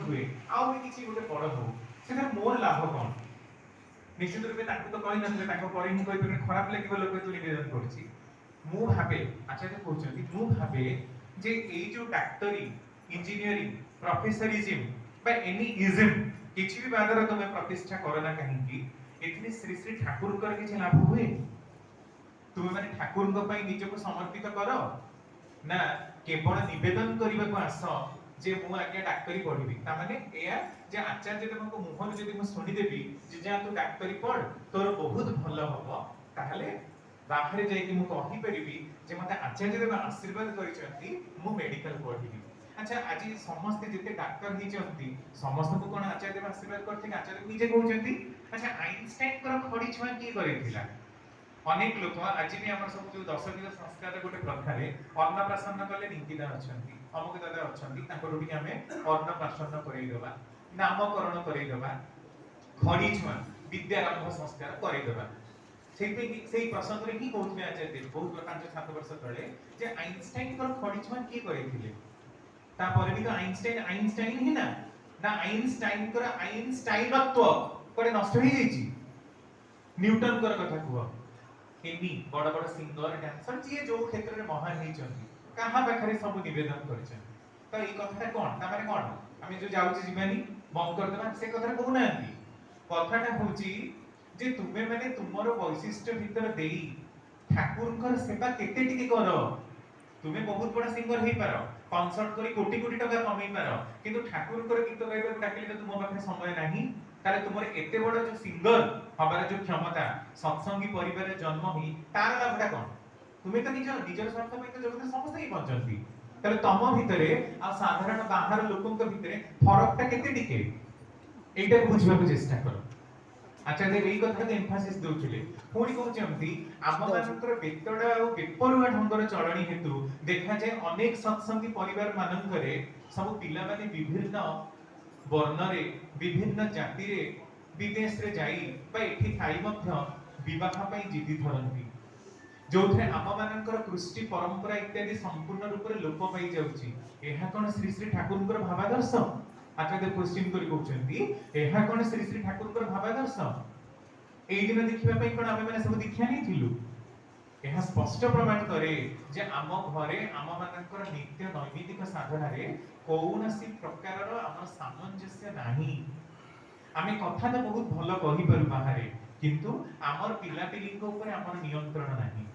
हुए आउ भी किसी गोटे बड़ हो से मोर लाभ कौन निश्चित रूपे ताकू तो कहि नथले ताको परे ही कहि पे खराब लागिबो लोक जो निवेदन करछि मु भाबे आचार्य कहउछन्ती मु भाबे जे एई जो डाक्टरी इंजीनियरिंग प्रोफेसरिज्म बा एनी इज्म किछि भी बादर तमे प्रतिष्ठा करना काहेकि एथिने श्री श्री ठाकुर कर किछि लाभ हुए तुमे माने ठाकुर को पई निजको समर्पित करो ना केवल निवेदन करबा को आस जे मु आज्ञा डाक्टरी पढ़िबी ता माने एया जे आचार्य देवको मुहर जदि मु सुनि देबी जे जा तू डाक्टरी पढ़ तोर बहुत भलो हबो ताहले बाहर जाई कि मु कहि परिबी जे मते आचार्य देव आशीर्वाद करिसंती मु मेडिकल पढ़िबी अच्छा आज समस्त जते डाक्टर ही चंती समस्त को कोन आचार्य देव आशीर्वाद करथि आचार्य निजे कहउचंती अच्छा आइंस्टाइन कर खड़ी छुआ की करिथिला अनेक लोक आज भी हमर सब जो दशविध संस्कार गोटे प्रथारे अन्नप्राशन कले नीतिदान अछंती अमुक दादा अछंती ताको रोटी हमें अन्नप्राशन करई देबा नामकरण करई देबा खड़ी छुआ विद्यारंभ संस्कार करई देबा सेही प्रसंग रे की कहउथले आचार्य बहुत 5-7 वर्ष तळे जे आइंस्टाइन कर खड़ी छुआ की करैथिले ता परे भी तो आइंस्टाइन ही ना आइंस्टाइन कर आइंस्टाइनत्व करे नष्ट हो जाईची न्यूटन कर कथा कुआ एनी बड़ बड़ सिंगर डांसर जे जो क्षेत्र में महान ही चंदी कहां पाखरे सब निवेदन करछन तो ई कथा कोन ता माने कोन हम जो जाउची जीवानी बंद कर देबा से कथा कहू नांती कथाटा होची जे तुमे माने तुमरो वैशिष्ट्य भीतर देई ठाकुरकर सेवा केते टिके करो तुमे बहुत बड़ा सिंगर हे पारो कॉन्सर्ट करी कोटी कोटी टका कमाई पारो किंतु ठाकुरकर गीत गाइबा डाकिले तो तुम पाखरे समय नाही ताले तुमर एते बड़ जो सिंगर हबार जो क्षमता सत्संगी परिवार जन्म ही तार लाभटा कोन तुमे तो निजर स्वार्थ में तो जगत समस्त ही पहुंचंती ताले तम भितरे आ साधारण बाहर लोकन के भितरे फरकटा केते टिके एटा बुझबा को चेष्टा करो आचार्य एई कथा के एम्फासिस दोउथिले पुणी कहउचंती आम मानकर बेतडा आ बेपरुआ ढंगर चलणी हेतु देखा जाय अनेक सत्संगी परिवार मानकरे सब पिला माने विभिन्न वर्ण रे विभिन्न जाति रे विदेश रे जाई बा एठी थाई मध्य विवाह पई जिद्दी धरंती जोथे आम मानकर कृष्टि परंपरा इत्यादि संपूर्ण रूप रे लोप पाई जाउची एहा कोन श्री श्री ठाकुरकर भावादर्श आचार्य क्वेश्चन करी कहउचंती एहा कोन श्री श्री ठाकुरकर भावादर्श एई दिन देखिबा पई कोन आमे माने सब दीक्षा नै थिलु एहा स्पष्ट प्रमाण करे जे आम घरे आम मानकर नित्य नैमितिक साधना रे कौनसी प्रकार रो आम सामंजस्य नाही आमे कथा तो बहुत भलो कहि पारु बाहरे किंतु आमर पिला पिली को ऊपर आमर नियंत्रण नाही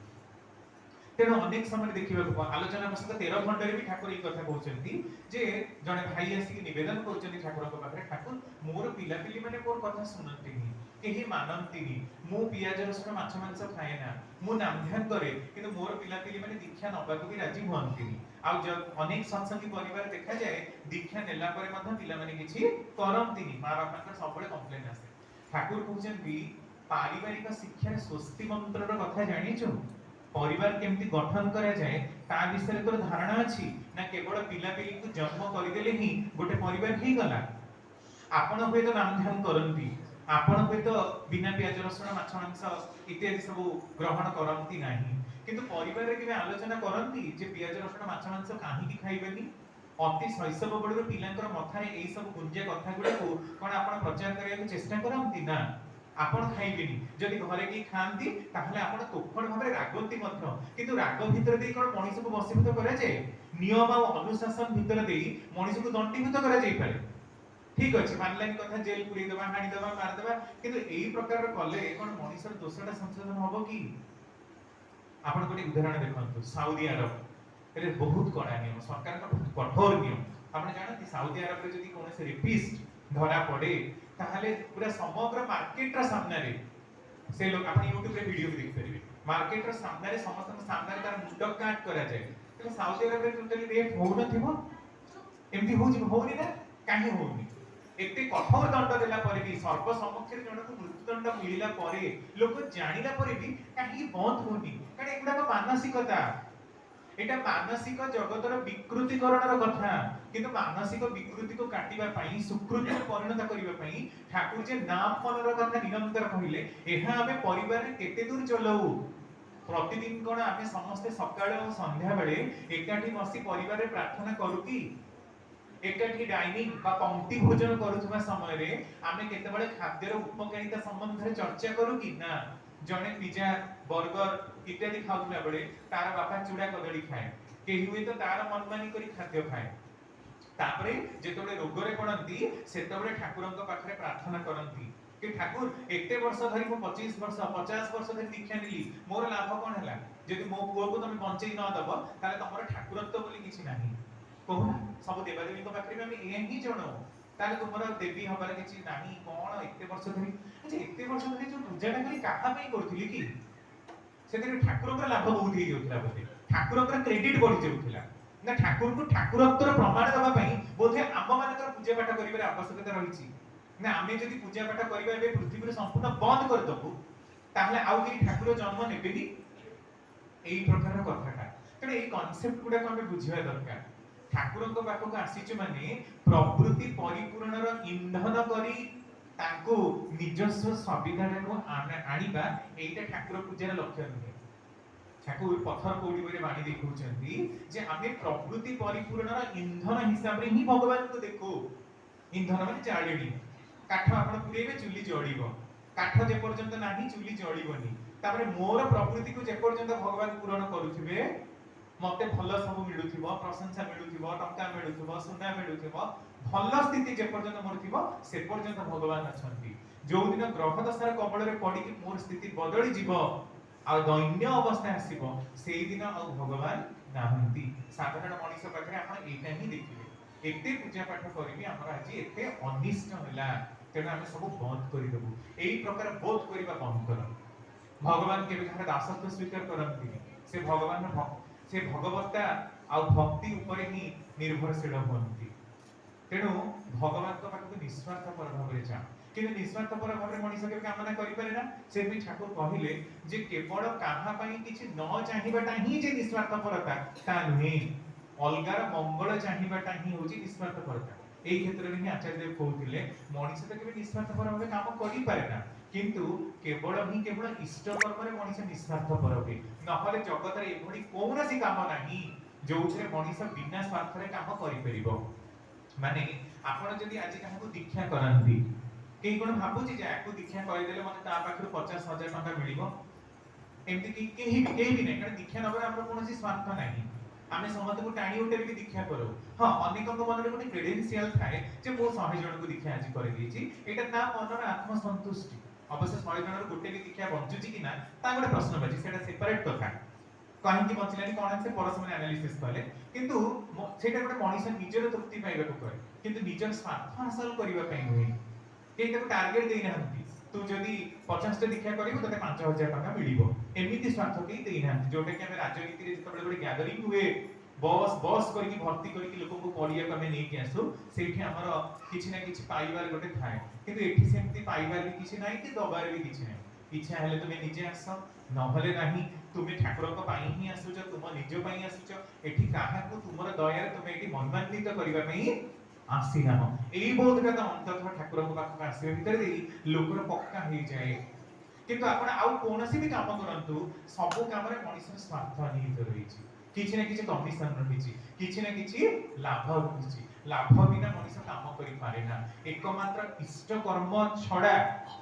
तेणु अनेक समय देखा आलोचना पुस्तक 13 खंडरे भी ठाकुर ये कथा कहउचंती जे जने भाई आसी निवेदन करउचंती ठाकुर को पाखरे ठाकुर मोर पिला पिली माने मोर कथा सुनंती नी केही मानंती नी मु पियाज रसुण माछ मांस खाए ना मु नाम ध्यान करे किंतु मोर पिला पिली माने दीक्षा नबाकू भी राजी होंती नी आ जब अनेक सत्संगी परिवार देखा जाए दीक्षा नेला परे मध्य पिला माने किछि करंती नी मां बापा का सबले कंप्लेन आसे ठाकुर कहउचंती पारिवारिक शिक्षा रे स्वस्ति मंत्र रो कथा जानिछु परिवार केमती गठन करा जाए ता विषय तो धारणा अछि ना केवल पिला पिली को जन्म करि देले ही गोटे परिवार ही गला आपण होय तो नाम ध्यान करंती आपण होय तो बिना प्याज रसुण माछ मांस इत्यादि सब ग्रहण करंती नाही किंतु परिवार रे केबे आलोचना करंती जे प्याज रसुण माछ मांस काहे की खाइबेनी अति शैशव बडर पिलांकर मथारे एई सब गुंजे कथा गुडा को कोन आपण प्रचार करिया चेष्टा करंती ना आपण खाइबेनी जदि घरे की खांती ताहले आपण तोफड़ भाबरे रागंती मध्य किंतु राग भितर देई कोन मनीष को वशीभूत करा जाय नियम आ अनुशासन भितर देई मनीष को दंडीभूत करा जाय पारे ठीक अछि मानलानी कथा जेल पुरी देबा हानि देबा मार देबा किंतु एई प्रकार कले कोन मनीषर दोषटा संशोधन होबो की आपण कोटी उदाहरण देखंतु सऊदी अरब रे बहुत कड़ा नियम सरकार का बहुत कठोर नियम आपण जानती सऊदी अरब रे जदि कोन से रेपिस्ट धरा पड़े ताहले पूरा समग्र मार्केट रा सामने रे से लोग आपण YouTube रे वीडियो भी देख परिबे मार्केट रा सामने रे समस्त सामने रे तार मुंड काट करा जाय तो सऊदी अरब रे टोटली रेप हो न थिबो एमती होनी ना काहे होनी एते कठोर दंड देला परे भी सर्व समक्ष रे जण को मृत्युदंड मिलिला परे लोक जानिला परे भी काहे बंद होनी कारण एगुडा को मानसिकता एटा मानसिक जगतर विकृतिकरणर कथा किंतु मानसिक विकृति को काटिबा पई सुकृति को परिणत करिबा पई ठाकुर जे नाम मनर कथा निरंतर कहिले एहा आमे परिवार रे केते दूर चलऊ प्रतिदिन कोन आमे समस्त सकाळ और संध्या बेले एकाठी बसी परिवार रे प्रार्थना करू की एकाठी डाइनिंग बा पंक्ति भोजन करुवा समय आमे केतेबेले खाद्यर उपकारिता संबंध में चर्चा करू कि ना जने पिज्जा बर्गर इत्यादि खाउला बेले तार बापा चूड़ा कदली खाए केही हुए तो तार मनमानी करी खाद्य खाए तापरे जेतबेले रोगरे पड़ती सेतबेले ठाकुरंक पाखरे प्रार्थना करती कि ठाकुर एते वर्ष धरी मो 25 वर्ष 50 वर्ष धरी दीक्षा नेली मोर लाभ कोन हला जदि मो पुओ को तुम बंचई न दब ताले तमर ठाकुरत्व बोली किछि नाही कहू सब देवादेवी को पाखरे हम ए ही जणो ताले तुमर देवी हबार किछि नाही कोन एते वर्ष धरी अच्छा एते वर्ष धरी जो पूजाटा करी काहा पई करथिली कि सेते ठाकुरक लाभ बहुत ही होतला बोले ठाकुरक क्रेडिट बढ़ी जाउतला ना ठाकुर को ठाकुरत्वर प्रमाण दबा पई बोधे आम मानकर पूजा पाठ करिबार आवश्यकता रहिछि ना आमे जदि पूजा पाठ करिबा एबे पृथ्वी रे संपूर्ण बंद कर दबु ताहले आउ कि ठाकुर जन्म नेबेनी एई प्रकार कथाटा तेने एई कांसेप्ट गुडा को हमें बुझिबा दरकार ठाकुरଙ୍କ पाखକୁ ଆସିଛୁ ମାନେ ପ୍ରବୃତ୍ତି ପରିପୂର୍ଣର ଇନ୍ଧନ କରି ତାଙ୍କୁ ନିଜସ୍ୱ ସବିଧାକୁ ଆଣିବା ଏଇଟା ଠାକୁର ପୂଜାର ଲକ୍ଷ୍ୟ ନୁହେଁ ଠାକୁର ପଥର କୋଉଠି ବରେ ବାଣି ଦେଖଉଛନ୍ତି ଯେ ଆମେ ପ୍ରବୃତ୍ତି ପରିପୂର୍ଣର ଇନ୍ଧନ ହିସାବରେ ହିଁ ଭଗବାନଙ୍କୁ ଦେଖୁ ଇନ୍ଧନ ମାନେ ଜାଳେଣି କାଠ ଆପଣ ପୁରେଇବେ ଚୁଲି ଜଳିବ କାଠ ଯେ ପର୍ଯ୍ୟନ୍ତ ନାହିଁ ଚୁଲି ଜଳିବନି ତାପରେ ମୋର ପ୍ରବୃତ୍ତିକୁ ଯେ ପର୍ଯ୍ୟନ୍ତ ଭଗବାନ ପୂରଣ କରୁଥିବେ मते भल सब मिलुथिबो प्रशंसा मिलुथिबो टंका मिलुथिबो सुना मिलुथिबो भल स्थिति जे पर्यंत मोर थिबो से पर्यंत भगवान अछंती जो दिन ग्रह दशार कबल रे पड़ी कि मोर स्थिति बदली जीवो आ दैन्य अवस्था आसीबो सेही दिन आ भगवान नाहंती साधारण मनीष पाखरे आपण एटा ही देखिबे एते पूजा पाठ करिबी हमर आज एते अनिष्ट होला तेना हम सब बंद करि देबु एही प्रकार बोध करिबा बंद कर भगवान केबे घर दासत्व स्वीकार करंती से भगवान से भगवत्ता आ भक्ति ऊपर ही निर्भरशील होती तेणु भगवान को पाखु निस्वार्थपर भाव में जा किंतु निस्वार्थपर भाव में मनीष के कामना करि पारे ना से भी ठाकुर कहिले जे केवल काहा पई किछि न चाहिबाटा ही जे निस्वार्थपरता ता नुहे अलगार मंगल चाहिबाटा ही होची निस्वार्थपरता एई क्षेत्र में ही आचार्य देव कहउथिले मनीष तो केबे निस्वार्थपर भाव काम करि पारे ना किंतु केवल इष्ट कर्म रे मनीष निस्वार्थपर होय नहले जगत रे एभडी कोनोसी काम नाही जोथरे मनीष बिना स्वार्थ रे काम करि परिबो माने आपण जदि आज काहाको दीक्षा करंती केही कोन भाबुची जे आकु दीक्षा करि देले मते ता पाखरु 50,000 टका मिलिबो एमति कि केही भी नै कारण दीक्षा नबर हमर कोनोसी स्वार्थ नाही आमे समस्त को टाणी उठे भी दीक्षा करो हां अनेक को मन रे कोन क्रेडेंशियल थाए जे मो 100 जन को दीक्षा आज करि देछि एटा ना मनर आत्मसंतुष्टि अवश्य 100 जनर गोटे भी दीक्षा बंचुची कि ना ता गोटे प्रश्न बाजी सेटा सेपरेट कथा कहीं कि बंचलानी कोन से परसमने एनालिसिस कले किंतु सेटा गोटे मनीष निजर तृप्ति पाइबा को कहे किंतु निजर स्वार्थ हासिल करिबा पई होय केही ताको टार्गेट देई नाहंती तू जदी 50 टा दीक्षा करिवो तते 5000 टका मिलिबो एमिति स्वार्थ केही देई नाहंती जोटे कि हम राजनीति रे जतबे गोटे गैदरिंग हुए बस करके भर्ती करके लोक को पड़िया को हमें नहीं आसु सेठी हमर किछि ना किछि पाइबार गोटे थाए किंतु एठी सेमति पाइबार भी किछि नाही कि दबार भी किछि नाही इच्छा हेले तुमे निजे आस न हले नाही तुमे ठाकुर को पाई ही आसुच तुम निज पाई आसुच एठी काहा को तुमर दया तुमे एठी मनमान्वित करिबा पई आसी ना एई बोध का अंततः ठाकुर को पाख आसी भीतर देई लोकर पक्का हे जाए किंतु आपण आउ कोनोसी भी काम करंतु सब काम रे मनुष्य स्वार्थ निहित रहिछि किछि ना किछि कमिशन रहिछि किछि ना किछि लाभ रहिछि लाभ बिना मनुष्य काम करि पारे ना एकमात्र इष्ट कर्म छडा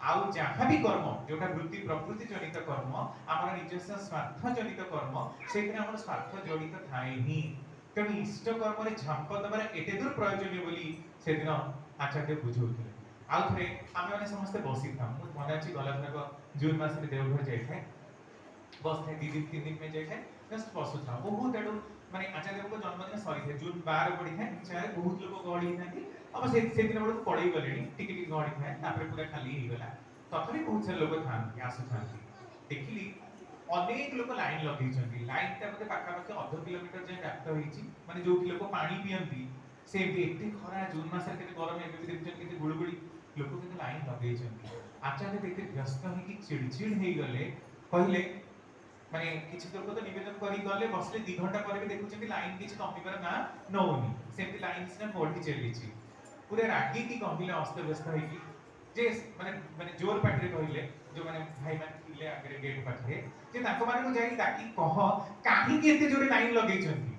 आउ जहाँ भी कर्म जोटा वृत्ति प्रकृति जनित कर्म हमर निजस्व स्वार्थ जनित कर्म सेकरे हमर स्वार्थ जनित थाए ही तेणु इष्ट कर्म रे झांप दबार एते दूर प्रयोजन बोली से दिन आचार्य बुझौथिले आउ थरे आमे माने समस्त बसी था मु मन अछि गलत जून मास रे देवघर जाय थे बस थे 2 दिन 3 दिन में जाय थे जस्ट बसु था बहुत एडो माने आचार्य को जन्मदिन सरी थे जून 12 पड़ी थे चाहे बहुत लोग गड़ी थांती अब से दिन बड़ पड़ई गलेनी टिके टिके गड़ी थे तापर पूरा खाली ही गला तथरी बहुत से लोग थांती आसु थांती देखिली अनेक लोग लाइन लगै छथि लाइन ता मते पाखा पाखा 0.5 किलोमीटर जे व्याप्त होईची माने जो कि लोग पानी पियंती से एते खरा जून मास रे केते गरम एबे देखछन केते गुळगुळी लोक केते लाइन लगै छथि आचार्य देखते व्यस्त है कि चिड़चिड़ हे गले कहले माने किछि लोक तो निवेदन करी गले बसले 2 घंटा पर भी देखु कि लाइन किछि कमिबार ना नौनी सेति लाइन सिना बढ़ी चलीछि पूरे रागी की कहले अस्त व्यस्त है कि जे माने माने जोर पाटरे कहले जो माने भाई मान थिले आगे गेट पाखरे जे ताको माने को जाई ताकि कह काहे कि एते जोरे लाइन लगै छथि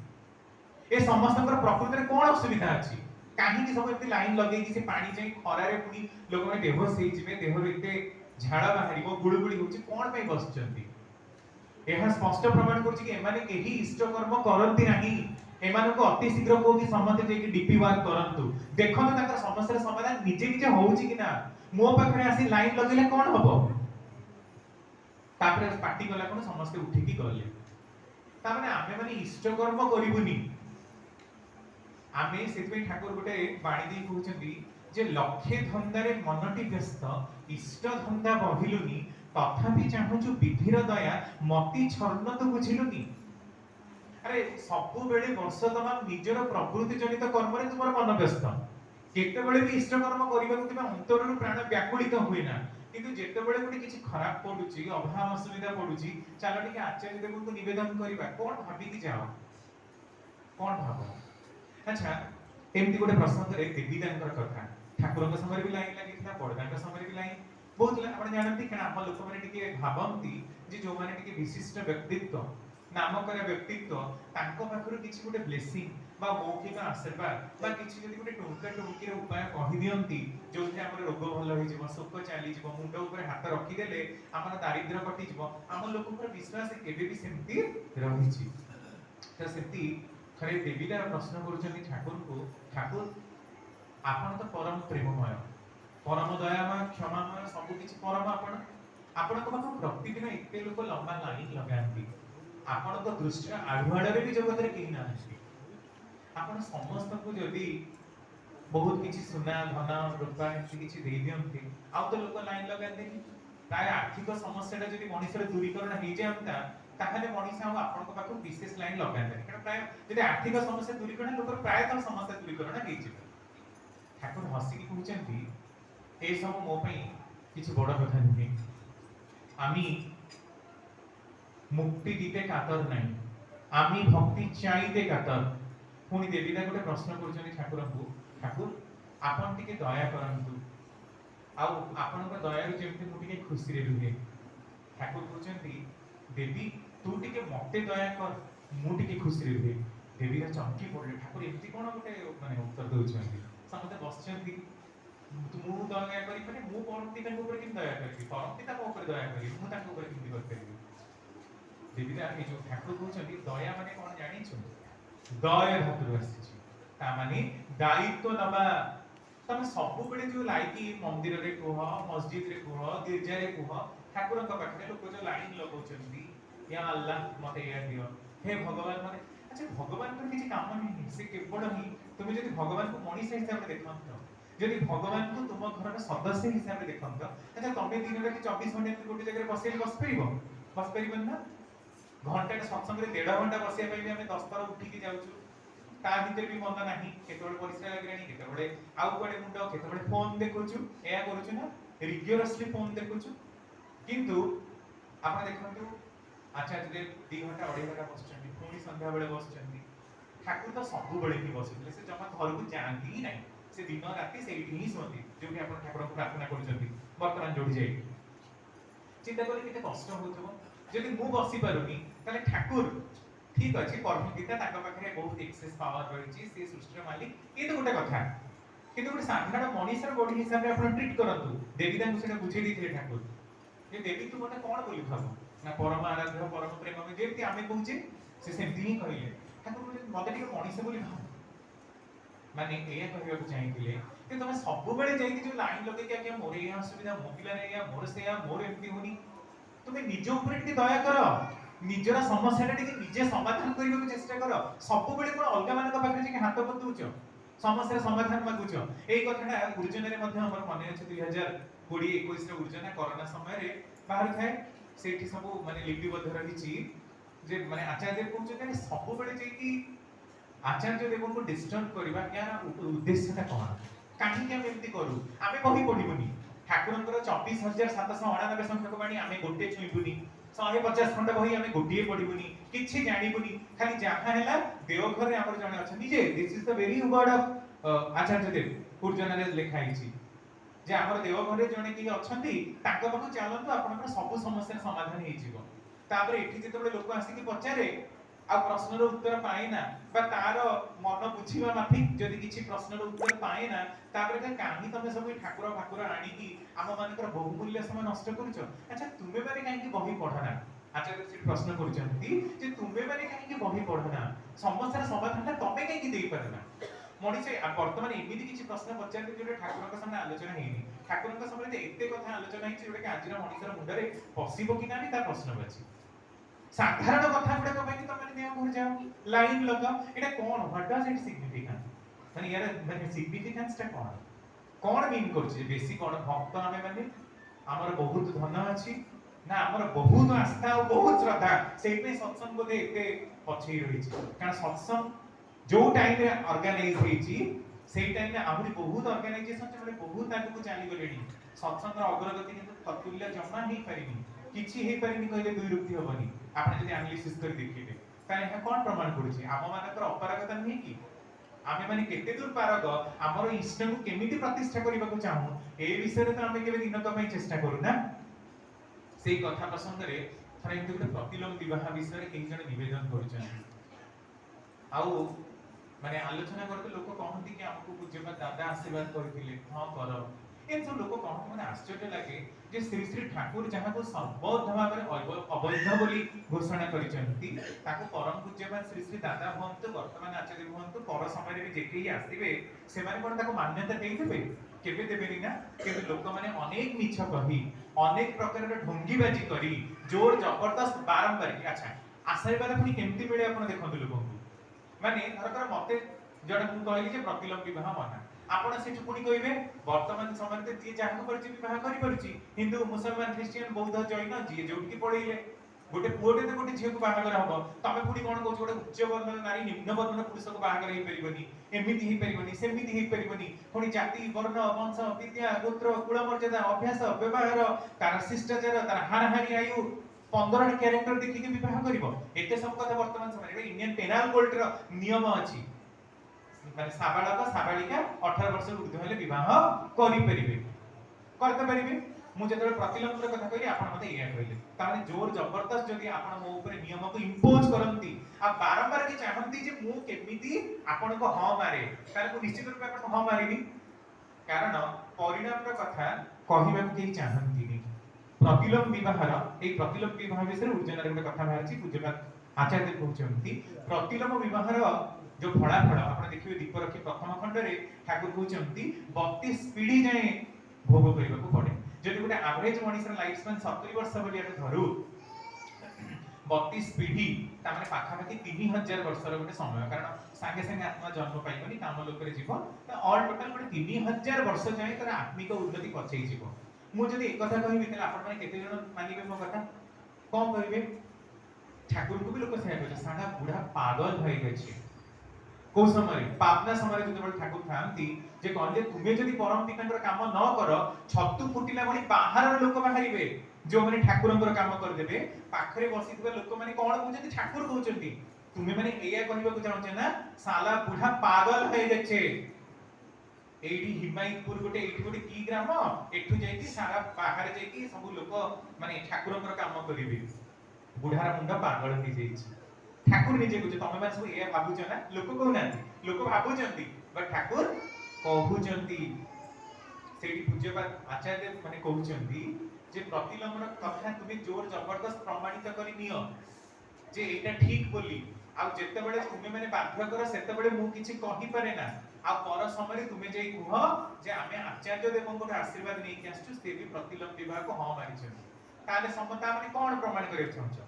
ए समस्तकर प्रकृति रे कोन असुविधा अछि କାହିଁକି ସବୁ ଏମିତି ଲାଇନ ଲଗେଇକି ସେ ପାଣି ଯାଇ ଖରାରେ ପୁଣି ଲୋକମାନେ ବେହୋସ ହେଇଯିବେ, ଦେହରୁ ଏତେ ଝାଳ ବାହାରିବ, ଗୁଳୁଗୁଳି ହଉଛି, କଣ ପାଇଁ ବସିଛନ୍ତି? ଏହା ସ୍ପଷ୍ଟ ପ୍ରମାଣ କରୁଛି କି ଏମାନେ କେହି ଇଷ୍ଟ କର୍ମ କରନ୍ତି ନାହିଁ। ଏମାନଙ୍କୁ ଅତି ଶୀଘ୍ର କୋଉଠି ସମସ୍ତେ ଯାଇକି ଡିପି ୱାର୍କ କରନ୍ତୁ, ଦେଖନ୍ତୁ ତାଙ୍କର ସମସ୍ୟାର ସମାଧାନ ନିଜେ ନିଜେ ହଉଛି କି ନା। ମୋ ପାଖରେ ଆସି ଲାଇନ ଲଗେଇଲେ କଣ ହବ? ତାପରେ ପାଟି କଲା କଣ ସମସ୍ତେ ଉଠିକି ଗଲେ। ତାମାନେ ଆମେ ମାନେ ଇଷ୍ଟ କର୍ମ କରିବୁନି। ଆମେ ସେଥିପାଇଁ ଠାକୁର ଗୋଟେ ବାଣୀ ଦେଇ କହୁଛନ୍ତି ଯେ ଲକ୍ଷେ ଧନ୍ଦାରେ ମନଟି ବ୍ୟସ୍ତ, ଇଷ୍ଟ ଧନ୍ଦା ବହିଲୁନି, ତଥାପି ଚାହୁଁଛୁ ବିଧିର ଦୟା, ମତି ଛର୍ଣ୍ଣ ତୁ ବୁଝିଲୁନି। ଆରେ ସବୁବେଳେ ବର୍ଷ ତମାମ ନିଜର ପ୍ରକୃତି ଜନିତ କର୍ମରେ ତୁମର ମନ ବ୍ୟସ୍ତ, କେତେବେଳେ ବି ଇଷ୍ଟ କର୍ମ କରିବାକୁ ଥିବା ଅନ୍ତରରୁ ପ୍ରାଣ ବ୍ୟାକୁଳିତ ହୁଏ ନା। କିନ୍ତୁ ଯେତେବେଳେ ଗୋଟେ କିଛି ଖରାପ ପଡୁଛି, ଅଭାବ ଅସୁବିଧା ପଡୁଛି, ଚାଲ ଟିକେ ଆଚାର୍ଯ୍ୟ ଦେବଙ୍କୁ ନିବେଦନ କରିବା, କଣ ଭାବିକି ଯାଅ, କଣ ଭାବ? ଆଚ୍ଛା, ଏମିତି ଗୋଟେ ପ୍ରସଙ୍ଗରେ ଦେବୀଦାଙ୍କର କଥା, ଠାକୁରଙ୍କ ସମୟରେ ବି ଲାଇନ ଲାଗିଥିଲା, ବଡଦାଙ୍କ ସମୟରେ ବି ଲାଇନ ବହୁତ ଆପଣ ଜାଣନ୍ତି। କାରଣ ଆମ ଲୋକମାନେ ଟିକେ ଭାବନ୍ତି ଯେ ଯୋଉମାନେ ଟିକେ ବିଶିଷ୍ଟ ବ୍ୟକ୍ତିତ୍ୱ, ନାମକରା ବ୍ୟକ୍ତିତ୍ୱ, ତାଙ୍କ ପାଖରୁ କିଛି ଗୋଟେ ବ୍ଲେସିଂ ବା ମୌଖିକ ଆଶୀର୍ବାଦ ବା କିଛି ଯଦି ଗୋଟେ ଟଙ୍କା ଟଙ୍କିର ଉପାୟ କହିଦିଅନ୍ତି, ଯୋଉଥିରେ ଆମର ରୋଗ ଭଲ ହେଇଯିବ, ଶୋକ ଚାଲିଯିବ, ମୁଣ୍ଡ ଉପରେ ହାତ ରଖିଦେଲେ ଆମର ଦାରିଦ୍ର୍ୟ କଟିଯିବ, ଆମ ଲୋକଙ୍କର ବିଶ୍ୱାସ କେବେ ବି ସେମିତି ରହିଛି। ତ ସେମିତି ଥରେ ଦେବୀଦାର ପ୍ରଶ୍ନ କରୁଛନ୍ତି ଠାକୁରଙ୍କୁ, ଠାକୁର ଆପଣ ତ ପରମ ପ୍ରେମମୟ, ପରମ ଦୟାମୟ, କ୍ଷମାମୟ, ସବୁ କିଛି ପରମ ଆପଣ, ଆପଣଙ୍କ ପାଖକୁ ପ୍ରତିଦିନ ଏତେ ଲୋକ ଲମ୍ବା ଲାଇନ ଲଗାନ୍ତି, ଆପଣଙ୍କ ଦୃଷ୍ଟିର ଆଢୁଆଡରେ ବି ଜଗତରେ କେହି ନାହାନ୍ତି, ଆପଣ ସମସ୍ତଙ୍କୁ ଯଦି ବହୁତ କିଛି ସୁନା ଧନ ରୂପା ଏମିତି କିଛି ଦେଇ ଦିଅନ୍ତି, ଆଉ ତ ଲୋକ ଲାଇନ ଲଗାନ୍ତେନି। ପ୍ରାୟ ଆର୍ଥିକ ସମସ୍ୟାଟା ଯଦି ମଣିଷର ଦୂରୀକରଣ ହେଇଯାଆନ୍ତା, ତାହେଲେ ମଣିଷ ଆଉ ଆପଣଙ୍କ ପାଖକୁ ବିଶେଷ ଲାଇନ ଲଗାନ୍ତାନି। କାରଣ ପ୍ରାୟ ଯଦି ଆର୍ଥିକ ସମସ୍ୟା ଦୂରୀକରଣ, ଲୋକର ପ୍ରାୟତଃ ସମସ୍ୟା ଦୂରୀକରଣ ହେଇଯିବ। ଠାକୁର ହସିକି କହୁଛନ୍ତି ଏ ସବୁ ମୋ ପାଇଁ କିଛି ବଡ କଥା ନୁହେଁ, আমি মুক্তি দিতে কাতর নাই, আমি ভক্তি চাইতে কাতর। পুଣି ଦେବୀଦା ଗୋଟେ ପ୍ରଶ୍ନ କରୁଛନ୍ତି ଠାକୁରଙ୍କୁ, ଠାକୁର ଆପଣ ଟିକେ ଦୟା କରନ୍ତୁ, ଆଉ ଆପଣଙ୍କ ଦୟାରୁ ଯେମିତି ମୁଁ ଟିକେ ଖୁସିରେ ରୁହେ। ଠାକୁର କହୁଛନ୍ତି ଦେବୀ ତୁ ଟିକେ ମତେ ଦୟା କର, ମୁଁ ଟିକେ ଖୁସିରେ ରୁହେ। ଦେବୀଦା ଚମକି ପଡିଲେ, ଠାକୁର ଏମିତି କଣ ଗୋଟେ ମାନେ ଉତ୍ତର ଦଉଛନ୍ତି? ସମସ୍ତେ ବସିଛନ୍ତି, ମୁଁ ଦୟା କରିପାରେ, ମୁଁ ପରମ ପିତାଙ୍କ ଉପରେ କେମିତି ଦୟା କରିବି, ପରମ ପିତା ମୋ ଉପରେ ଦୟା କରିବି, ମୁଁ ତାଙ୍କ ଉପରେ କେମିତି କରିପାରିବି? ଦେବୀଦା ଏ ଯୋଉ ଠାକୁର କହୁଛନ୍ତି ଦୟା ମାନେ କଣ ଜାଣିଛୁ? ଦୟ ଧାତୁରୁ ଆସିଛି, ତା ମାନେ ଦାୟିତ୍ୱ ନବା। ତମେ ସବୁବେଳେ ଯୋଉ ଲାଇକି ମନ୍ଦିରରେ କୁହ, ମସଜିଦରେ କୁହ, ଗିର୍ଜାରେ କୁହ, ଠାକୁରଙ୍କ ପାଖରେ ଲୋକ ଯୋଉ ଲାଇନ ଲଗାଉଛନ୍ତି, ୟା ଆଲ୍ଲାହ ମତେ ଏଇଆ ଦିଅ, ହେ ଭଗବାନ ମତେ, ଆଚ୍ଛା ଭଗବାନଙ୍କର କିଛି କାମ ନାହିଁ, ସେ କେବଳ ହିଁ, ତୁମେ ଯଦି ଭଗବାନଙ୍କୁ ମଣିଷ ହିସାବରେ ଦେଖନ୍ତ, ଯଦି ଭଗବାନଙ୍କୁ ତୁମ ଘରର ସଦସ୍ୟ ହିସାବରେ ଦେଖନ୍ତ, ଆଚ୍ଛା ତମେ ଦିନ ରାତି 24 ଘଣ୍ଟା ଏମିତି ଗୋଟେ ଜାଗାରେ ବସିଲେ ବସିପାରିବ? ବସିପାରିବନି ନା। ଘଣ୍ଟାଟେ ସତ୍ସଙ୍ଗରେ 1.5 ଘଣ୍ଟା ବସିବା ପାଇଁ ବି ଆମେ 10 ଥର ଉଠିକି ଯାଉଛୁ, ତା ଭିତରେ ବି ମନ ନାହିଁ, କେତେବେଳେ ପରିଶ୍ରା ଲାଗିଲାଣି, କେତେବେଳେ ଆଉ କୁଆଡେ ମୁଣ୍ଡ, କେତେବେଳେ ଫୋନ ଦେଖୁଛୁ, ଏୟା କରୁଛୁ ନା, ରିଗରସଲି ଫୋନ ଦେଖୁଛୁ। କିନ୍ତୁ ଆପଣ ଦେଖନ୍ତୁ ଆଚାର୍ଯ୍ୟ 2 ଘଣ୍ଟା 2.5 ଘଣ୍ଟା ବସୁଛନ୍ତି, ପୁଣି ସନ୍ଧ୍ୟାବେଳେ ବସୁଛନ୍ତି। ଠାକୁର ତ ସବୁବେଳେ ହିଁ ବସୁଥିଲେ, ସେ ଜମା ଘରକୁ ଯାଆନ୍ତି ହିଁ ନାହିଁ, ସେ ଦିନ ରାତି ସେଇଠି ହିଁ ଶୁଅନ୍ତି, ଯୋଉଠି ଆପଣ ଠାକୁରଙ୍କୁ ପ୍ରାର୍ଥନା କରୁଛନ୍ତି ବର୍ତ୍ତମାନ ଯୋଉଠି ଯାଇକି। ଚିନ୍ତା କଲେ କେତେ କଷ୍ଟ ହଉଥିବ। ଯଦି ମୁଁ ବସି ପାରୁନି, ତାହେଲେ ଠାକୁର ঠিক ଅଛି, ପରମପିତା ତାଙ୍କ ପାଖରେ ବହୁତ ଏକ୍ସେସ ପାୱାର ରହିଛି, ସେ ସୃଷ୍ଟିର ମାଲିକ, କିନ୍ତୁ ଗୋଟେ କଥା, କିନ୍ତୁ ଗୋଟେ ସାଧାରଣ ମଣିଷର ବଡି ହିସାବରେ ଆପଣ ଟ୍ରିଟ କରନ୍ତୁ। ଦେବୀ ତାଙ୍କୁ ସେଟା ବୁଝେଇ ଦେଇଥିଲେ ଠାକୁର, ଯେ ଦେବୀ ତୁ ମତେ କଣ ବୋଲି ଭାବୁ, ନା ପରମ ଆରାଧ୍ୟ, ପରମ ପ୍ରେମ, ଯେମିତି ଆମେ କହୁଛେ ସେ ସେମିତି ହିଁ କହିଲେ। ଠାକୁର କହୁଛନ୍ତି ମତେ ଟିକେ ମଣିଷ ବୋଲି ଭାବୁ, ମାନେ ଏଇଆ କହିବାକୁ ଚାହିଁଥିଲେ ଯେ ତମେ ସବୁବେଳେ ଯାଇକି ଯୋଉ ଲାଇନ ଲଗେଇକି ଆଜ୍ଞା ମୋର ଏଇଆ ଅସୁବିଧା, ମୋ ପିଲାର ଏଇଆ, ମୋର ସେଇଆ, ମୋର ଏମିତି ହଉନି, ତୁମେ ନିଜ ଉପରେ ଟିକେ ଦୟା କର, ନିଜର ସମସ୍ୟାଟା ଟିକେ ନିଜେ ସମାଧାନ କରିବାକୁ ଚେଷ୍ଟା କର। ସବୁବେଳେ କଣ ଅଲଗା ମାନଙ୍କ ପାଖରେ ଯାଇକି ହାତ ପତଉଛ, ସମସ୍ୟାର ସମାଧାନ ମାଗୁଛ? ଏଇ କଥାଟା ଉର୍ଜନାରେ ମଧ୍ୟ ଆମର ମନେ ଅଛି, 2020-21 ର ଉର୍ଜନା କରୋନା ସମୟରେ ବାହାରୁଥାଏ, ସେଇଠି ସବୁ ମାନେ ଲିପିବଦ୍ଧ ରହିଛି ଯେ ମାନେ ଆଚାର୍ଯ୍ୟ କହୁଛନ୍ତି ଆମେ ସବୁବେଳେ ଯାଇକି ଆଚାର୍ଯ୍ୟ ଦେବଙ୍କୁ ଡିଷ୍ଟର୍ବ କରିବା, ଏହାର ଉଦ୍ଦେଶ୍ୟଟା କଣ, କାହିଁକି ଆମେ ଏମିତି କରୁ? ଆମେ ବହି ପଢିବୁନି, ଠାକୁରଙ୍କର 24,799 ସଂଖ୍ୟକ ବାଣୀ ଆମେ ଗୋଟେ ଛୁଇଁବୁନି, 150 ଖଣ୍ଡ ବହି ଆମେ ଗୋଟିଏ ପଢିବୁନି, କିଛି ଜାଣିବୁନି, ଖାଲି ଯାହା ହେଲା ଦେଓଘରରେ ଆମର ଜଣେ ଅଛନ୍ତି, ଯେ this is the very word of Acharya Dev, ଉର୍ଜନାରେ ଲେଖା ହେଇଛି ଯେ ଆମର ଦେଓଘରରେ ଜଣେ କିଏ ଅଛନ୍ତି, ତାଙ୍କ ପାଖକୁ ଚାଲନ୍ତୁ, ଆପଣଙ୍କର ସବୁ ସମସ୍ୟାର ସମାଧାନ ହେଇଯିବ। ତାପରେ ଏଠି ଯେତେବେଳେ ଲୋକ ଆସିକି ପଚାରେ आ प्रश्नर उत्तर पाएना बा तार मन बुझिबा माफिक जदि किछि प्रश्नर उत्तर पाएना तापर जे काहे तमे सब ठाकुर ठाकुर आनी की हम मानकर बहुमूल्य समय नष्ट करछ। अच्छा तुमे माने काहे की बही पढना आचार्य से प्रश्न करछंती जे तुमे माने काहे की बही पढना समस्यार समाधान तमे काहे की देई परना मଣିଷ ବର୍ତ୍ତମାନ ଏମିତି କିଛି ପ୍ରଶ୍ନ ପଚାରିଲେ ଯୋଉଟା ଠାକୁରଙ୍କ ସାମ୍ନାରେ ଆଲୋଚନା ହେଇନି ଠାକୁରଙ୍କ ସାମ୍ନାରେ ଏତେ କଥା ଆଲୋଚନା ହେଇଛି ଯୋଉଟା କି ଆଜିର ମଣିଷର ମୁଣ୍ଡରେ ପଶିବ କି ନାହିଁ ତା ପ୍ରଶ୍ନବାଚୀ ସାଧାରଣ କଥା ଗୁଡାକ ପାଇଁ ତମେ ନିୟମ ଭୁଲ ଯାଅ ଲାଇନ ଲଗାଅ ଏଟା କଣ ହ୍ୱାଟ ଡଜ୍ ଇଟ୍ ସିଗ୍ନିଫିକାନ୍ସ ମାନେ ୟାର ମାନେ ସିଗ୍ନିଫିକାନ୍ସ ଟା କଣ ମିନ୍ କରୁଛି ବେଶୀ କଣ ଭକ୍ତ ଆମେ ମାନେ ଆମର ବହୁତ ଧନ ଅଛି ନା ଆମର ବହୁତ ଆସ୍ଥା ଆଉ ବହୁତ ଶ୍ରଦ୍ଧା ସେଇପାଇଁ ସତ୍ସଙ୍ଗ ବୋଧେ ଏତେ ପଛେଇ ରହିଛି କାରଣ ସତ୍ସଙ୍ଗ जो टाइम रे ऑर्गेनाइज होईची सेही टाइम रे आहुरी बहुत ऑर्गेनाइजेशन से बहुत आगु चली गलेनी सत्संग अग्रगति किंतु ततुल्य जमा ही परिनी किछि हे परिनी कहले दुई रुक्ति होबनी आपण जदि एनालिसिस कर देखिबे ताले हे कोन प्रमाण करूची आम मानकर अपरागता नहीं कि आमे माने केते दूर पारग हमर इष्ट को केमिति प्रतिष्ठा करबा को चाहू ए विषय रे तो आमे केबे दिनक पई चेष्टा करू ना सेही कथा प्रसंग रे थरे एते प्रतिलोम विवाह विषय रे केही जण निवेदन करछन आउ माने आलोचना करते लोक कहती कि हमको पूज्यपाद दादा आशीर्वाद करथिले हां कर ए सब लोक कहते माने आश्चर्य लागे जे श्री श्री ठाकुर जहां को सर्वोध भाबरे अवैध बोली घोषणा करिसंती ताको परम पूज्यपाद श्री श्री दादा भवंतु वर्तमान आचार्य भवंतु पर समय रे जेके ही आसीबे से माने कोन ताको मान्यता देई देबे केबे देबेनी ना केबे लोक माने अनेक मिछ कही अनेक प्रकार रे ढोंगीबाजी करी जोर जबरदस्त बारंबार अच्छा आशीर्वाद पुनी केमती मिले आपण देखंतु लोक माने धरकर मते जण मु कहली जे प्रतिलोम विवाह मना आपण सेठु पुनी कहिबे वर्तमान समय रे जे जाहको परछि विवाह करि परछि हिंदू मुसलमान क्रिश्चियन बौद्ध जैन जे जोटकी पढिले गोटे पुओटे तो गोटे झियो को बाहागर हबो तमे पुनी कोन कहछ गोटे उच्च वर्ण नारी निम्न वर्ण पुरुष को बाहागर हे परिबनी एमिति हे परिबनी सेमिति हे परिबनी पुनी जाति वर्ण वंश विद्या गोत्र कुल मर्यादा अभ्यास व्यवहार तार शिष्टाचार तार हारहारी आयु 15 कैरेक्टर देखि के विवाह करिवो एते सब कथा वर्तमान समय रे इंडियन पेनल कोड रो नियम अछि माने साबालक साबालिका 18 वर्ष ऊर्ध्व हेले विवाह करि परिबे करते परिबे मु जेतबे प्रतिलोम रो कथा कहि आपण मते इया कहिले ताने जोर जबरदस्त जदि आपण मो ऊपर नियम को इंपोज करंती आ बारंबार के चाहंती जे मु केमिति आपण को ह मारे तार को निश्चित रूप आपण ह मारिबी कारण परिणाम रो कथा कहिबा के चाहंती नि प्रतिलोम विवाहर ए प्रतिलोम विवाह विषय उर्जन रे कथा बाहरची पूज्यपाद आचार्य कहउछंती प्रतिलोम विवाहर जो फलाफल आपण देखिबे दीप रखी प्रथम खंड रे ठाकुर कहउछंती 32 पीढ़ी जाए भोग करबा को पड़े जदि गोटे एवरेज मनुष्य लाइफ स्पैन 70 वर्ष बोली आमे धरू 32 पीढ़ी ता माने पाखा पाखी 3000 वर्ष रो गोटे समय कारण संगे संगे आत्मा जन्म पाइबनी काम लोक रे जीव त ऑल टोटल गोटे 3000 वर्ष जाए तर आत्मिक उन्नति पछई जीव मु जदि एक कथा कहिबि तले आपण माने केते जण मानिबे मो कथा कोन कहिबे ठाकुर को भी लोक सेया कहले साडा बुढ़ा पागल भई गछि को समय पापना समय जते बड़ ठाकुर थांती जे कहले तुमे जदि परम पितांकर काम न कर छतु फुटिला बणी बाहर लोक बाहरिबे जो माने ठाकुरंकर काम कर देबे पाखरे बसितबे लोक माने कोन बुझति ठाकुर कहउचंती तुमे माने एया कहबा को चाहछे ना साला बुढ़ा पागल भई गछि एडी हिमायतपुर गोटे एठी गोटे की ग्राम एठु जाईकी सारा बाहर जाईकी सब लोक माने ठाकुरंकर काम करिवे बुढ़ार मुंडा पागल हो जाईची ठाकुर निजे कुछ तमे माने सब ए भाबुछ ना लोक कहू नांती लोक भाबुचंती बट ठाकुर कहउचंती सेठी पूज्यपाद आचार्य माने कहउचंती जे प्रतिलोमन कथा तुमे जोर जबरदस्त प्रमाणित करि नियो जे एटा ठीक बोली आ जेते बेले तुमे माने बाध्य कर सेते बेले मु किछि कहि पारे ना आ पर समय तुमे जे कुह जे आमे आचार्य देवंकर आशीर्वाद नै कि आछू से भी प्रतिलोम विवाह को हां मानिछन ताले समता माने कोन प्रमाण करे छछ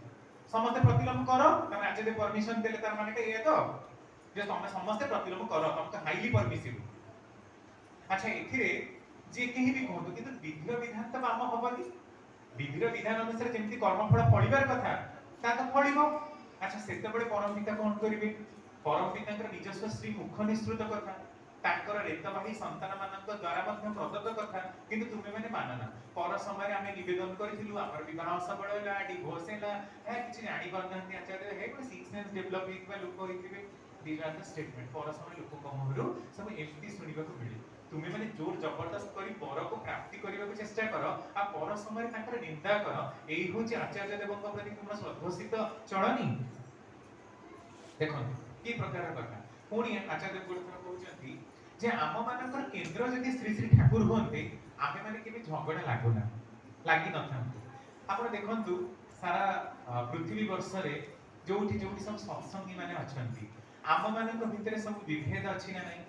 समस्त प्रतिलोम करो तमे आचार्य परमिशन देले तार माने के ए तो जे तमे समस्त प्रतिलोम करो तमके हाईली परमिसिबल अच्छा एथिरे जे केही भी कहतो किंतु विधि विधान त काम होबनी विधि विधान अनुसार जेमति कर्मफल फळिबार कथा ता तो फळिबो अच्छा सेते बळे परम पिता कोन करिवे परम पितांकर निजस्व श्री मुख निश्रुत कथा तांकर रेतबाही संतान मानक द्वारा मध्य प्रदत्त कथा किंतु तुमे माने मानना पर समय आमे निवेदन करिथिलु हमर विवाह सबळ होला डिवोर्स होला ए किछि जानि पारनांती आचार्य हे को सिक्स सेंस डेवलप हेतबा लोक होइथिबे दीज आर द स्टेटमेंट पर समय लोक कमहरु सब एफडी सुनिबा को मिले तुमे माने जोर जबरदस्त करी पर को प्राप्ति करिबा को चेष्टा कर आ पर समय तांकर निंदा कर एई होची आचार्य देवଙ୍କ प्रति तुमरा श्रद्धासित चलनी ଦେଖନ୍ତୁ କି ପ୍ରକାର କଥା ପୁଣି ଆଚାର୍ଯ୍ୟ ଗୋଟେ ଥର କହୁଛନ୍ତି ଯେ ଆମ ମାନଙ୍କର କେନ୍ଦ୍ର ଯଦି ଶ୍ରୀ ଶ୍ରୀ ଠାକୁର ହୁଅନ୍ତେ ଆମେ ମାନେ କେବେ ଝଗଡ଼ା ଲାଗୁନା ଲାଗି ନଥାନ୍ତୁ। ଆପଣ ଦେଖନ୍ତୁ ସାରା ପୃଥିବୀ ବର୍ଷରେ ଯୋଉଠି ଯୋଉଠି ସବୁ ସତ୍ସଙ୍ଗୀ ମାନେ ଅଛନ୍ତି ଆମ ମାନଙ୍କ ଭିତରେ ସବୁ ବିଭେଦ ଅଛି ନା ନାହିଁ?